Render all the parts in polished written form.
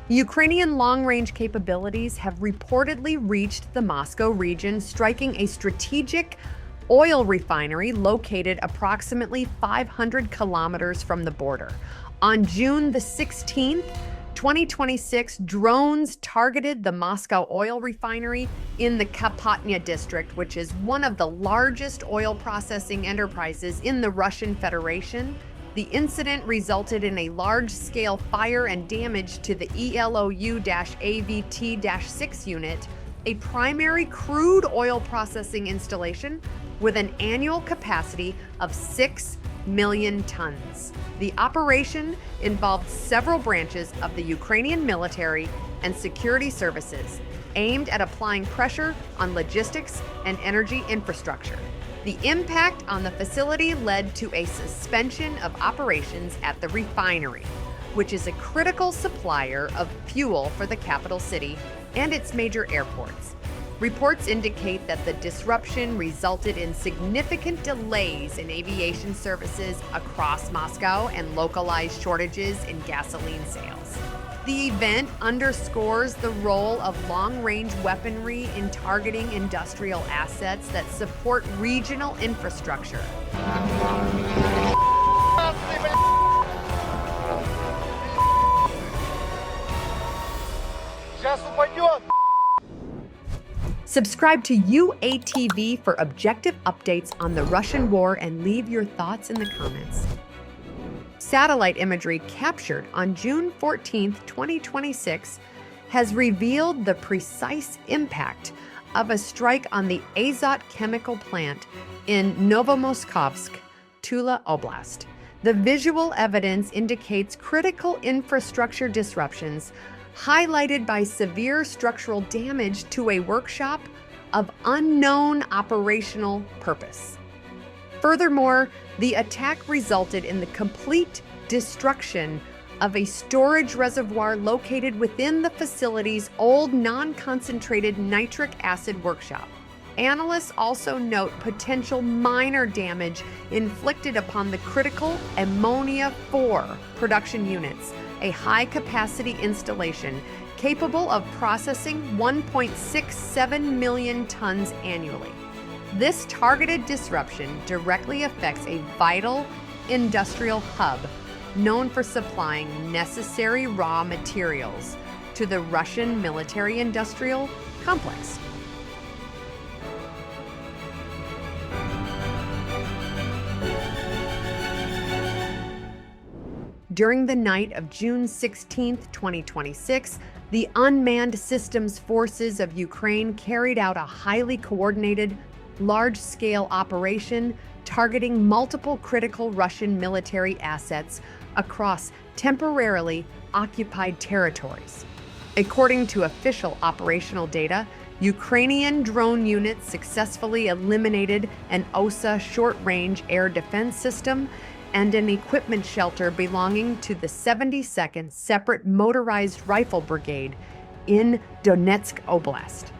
Ukrainian long-range capabilities have reportedly reached the Moscow region, striking a strategic oil refinery located approximately 500 kilometers from the border. On June the 16th, 2026, drones targeted the Moscow oil refinery in the Kapotnya district, which is one of the largest oil processing enterprises in the Russian Federation. The incident resulted in a large-scale fire and damage to the ELOU-AVT-6 unit, a primary crude oil processing installation with an annual capacity of 6 million tons. The operation involved several branches of the Ukrainian military and security services, aimed at applying pressure on logistics and energy infrastructure. The impact on the facility led to a suspension of operations at the refinery, which is a critical supplier of fuel for the capital city and its major airports. Reports indicate that the disruption resulted in significant delays in aviation services across Moscow and localized shortages in gasoline sales. The event underscores the role of long-range weaponry in targeting industrial assets that support regional infrastructure. Subscribe to UATV for objective updates on the Russian war and leave your thoughts in the comments. Satellite imagery captured on June 14, 2026, has revealed the precise impact of a strike on the Azot chemical plant in Novomoskovsk, Tula Oblast. The visual evidence indicates critical infrastructure disruptions, highlighted by severe structural damage to a workshop of unknown operational purpose. Furthermore, the attack resulted in the complete destruction of a storage reservoir located within the facility's old non-concentrated nitric acid workshop. Analysts also note potential minor damage inflicted upon the critical Ammonia 4 production units, a high-capacity installation capable of processing 1.67 million tons annually. This targeted disruption directly affects a vital industrial hub known for supplying necessary raw materials to the Russian military-industrial complex. During the night of June 16, 2026, the Unmanned Systems Forces of Ukraine carried out a highly coordinated, large-scale operation targeting multiple critical Russian military assets across temporarily occupied territories. According to official operational data, Ukrainian drone units successfully eliminated an OSA short-range air defense system and an equipment shelter belonging to the 72nd Separate Motorized Rifle Brigade in Donetsk Oblast.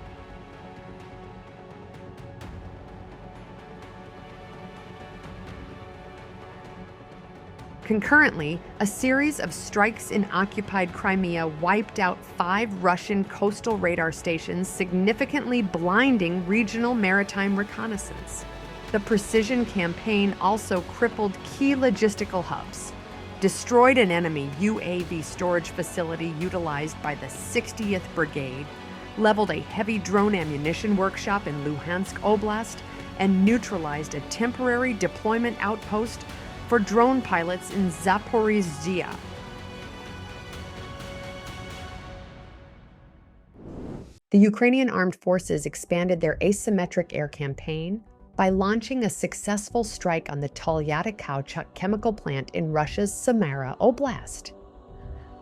Concurrently, a series of strikes in occupied Crimea wiped out 5 Russian coastal radar stations, significantly blinding regional maritime reconnaissance. The precision campaign also crippled key logistical hubs, destroyed an enemy UAV storage facility utilized by the 60th Brigade, leveled a heavy drone ammunition workshop in Luhansk Oblast, and neutralized a temporary deployment outpost for drone pilots in Zaporizhzhia. The Ukrainian armed forces expanded their asymmetric air campaign by launching a successful strike on the Tolyattakauchuk chemical plant in Russia's Samara Oblast.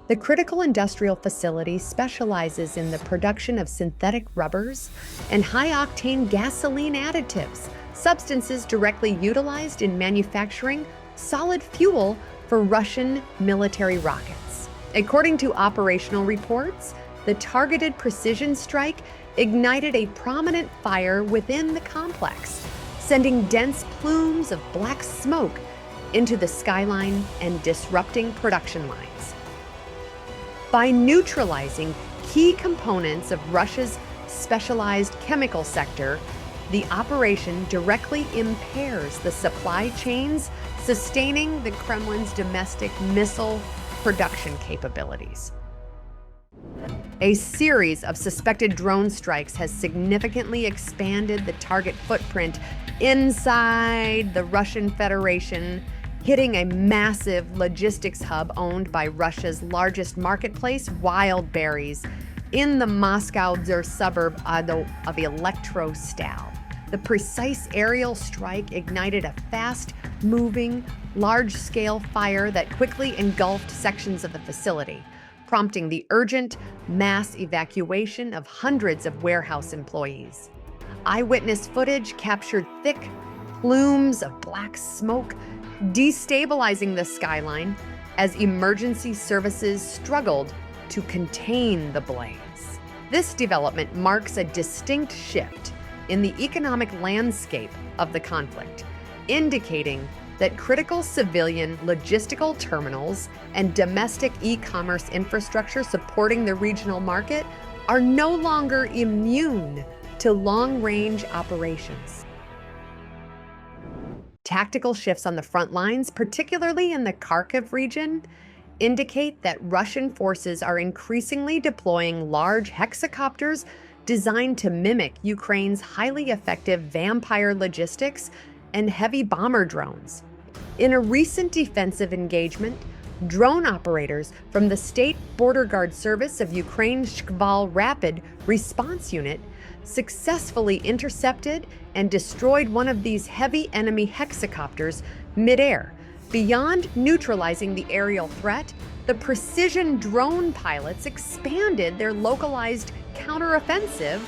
The critical industrial facility specializes in the production of synthetic rubbers and high-octane gasoline additives, substances directly utilized in manufacturing solid fuel for Russian military rockets. According to operational reports, the targeted precision strike ignited a prominent fire within the complex, sending dense plumes of black smoke into the skyline and disrupting production lines. By neutralizing key components of Russia's specialized chemical sector, the operation directly impairs the supply chains, sustaining the Kremlin's domestic missile production capabilities. A series of suspected drone strikes has significantly expanded the target footprint inside the Russian Federation, hitting a massive logistics hub owned by Russia's largest marketplace, Wildberries, in the Moscow suburb of Elektrostal. The precise aerial strike ignited a fast-moving, large-scale fire that quickly engulfed sections of the facility, prompting the urgent mass evacuation of hundreds of warehouse employees. Eyewitness footage captured thick plumes of black smoke, destabilizing the skyline as emergency services struggled to contain the blaze. This development marks a distinct shift in the economic landscape of the conflict, indicating that critical civilian logistical terminals and domestic e-commerce infrastructure supporting the regional market are no longer immune to long-range operations. Tactical shifts on the front lines, particularly in the Kharkiv region, indicate that Russian forces are increasingly deploying large hexacopters designed to mimic Ukraine's highly effective vampire logistics and heavy bomber drones. In a recent defensive engagement, drone operators from the State Border Guard Service of Ukraine's Shkval Rapid Response Unit successfully intercepted and destroyed one of these heavy enemy hexacopters midair. Beyond neutralizing the aerial threat, the precision drone pilots expanded their localized counteroffensive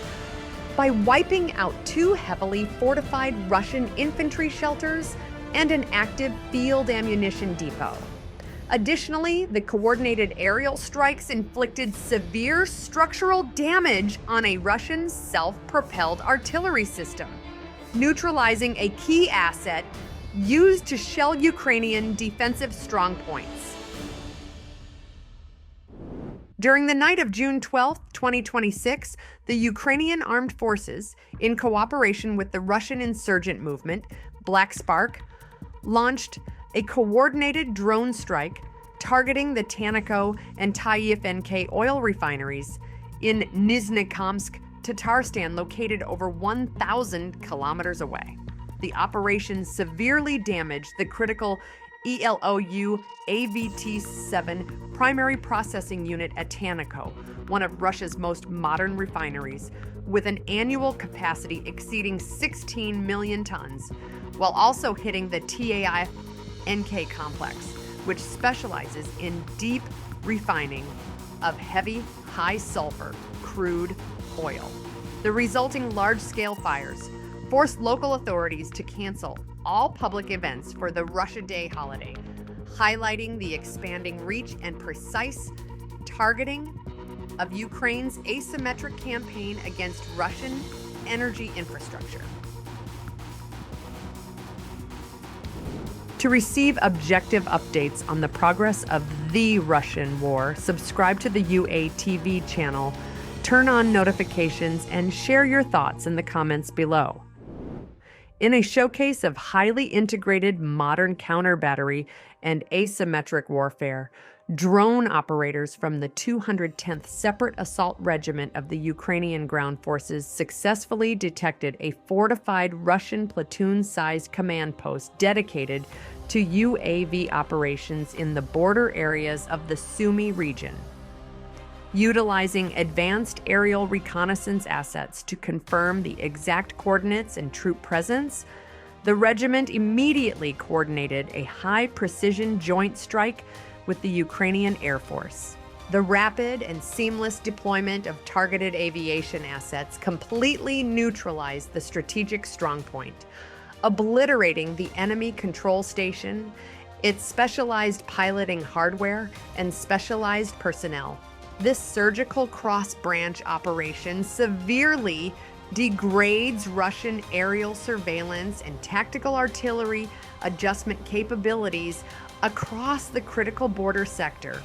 by wiping out 2 heavily fortified Russian infantry shelters and an active field ammunition depot. Additionally, the coordinated aerial strikes inflicted severe structural damage on a Russian self-propelled artillery system, neutralizing a key asset used to shell Ukrainian defensive strongpoints. During the night of June 12, 2026, the Ukrainian armed forces, in cooperation with the Russian insurgent movement, Black Spark, launched a coordinated drone strike targeting the Tanaco and Taif oil refineries in Nizhnekamsk, Tatarstan, located over 1,000 kilometers away. The operation severely damaged the critical ELOU AVT-7 primary processing unit at Tanaco, one of Russia's most modern refineries, with an annual capacity exceeding 16 million tons, while also hitting the TAI-NK complex, which specializes in deep refining of heavy, high-sulfur crude oil. The resulting large-scale fires forced local authorities to cancel all public events for the Russia Day holiday, highlighting the expanding reach and precise targeting of Ukraine's asymmetric campaign against Russian energy infrastructure. To receive objective updates on the progress of the Russian war, subscribe to the UATV channel, turn on notifications, and share your thoughts in the comments below. In a showcase of highly integrated modern counter battery and asymmetric warfare, drone operators from the 210th Separate Assault Regiment of the Ukrainian Ground Forces successfully detected a fortified Russian platoon-sized command post dedicated to UAV operations in the border areas of the Sumy region. Utilizing advanced aerial reconnaissance assets to confirm the exact coordinates and troop presence, the regiment immediately coordinated a high-precision joint strike with the Ukrainian Air Force. The rapid and seamless deployment of targeted aviation assets completely neutralized the strategic strongpoint, obliterating the enemy control station, its specialized piloting hardware, and specialized personnel. This surgical cross-branch operation severely degrades Russian aerial surveillance and tactical artillery adjustment capabilities across the critical border sector,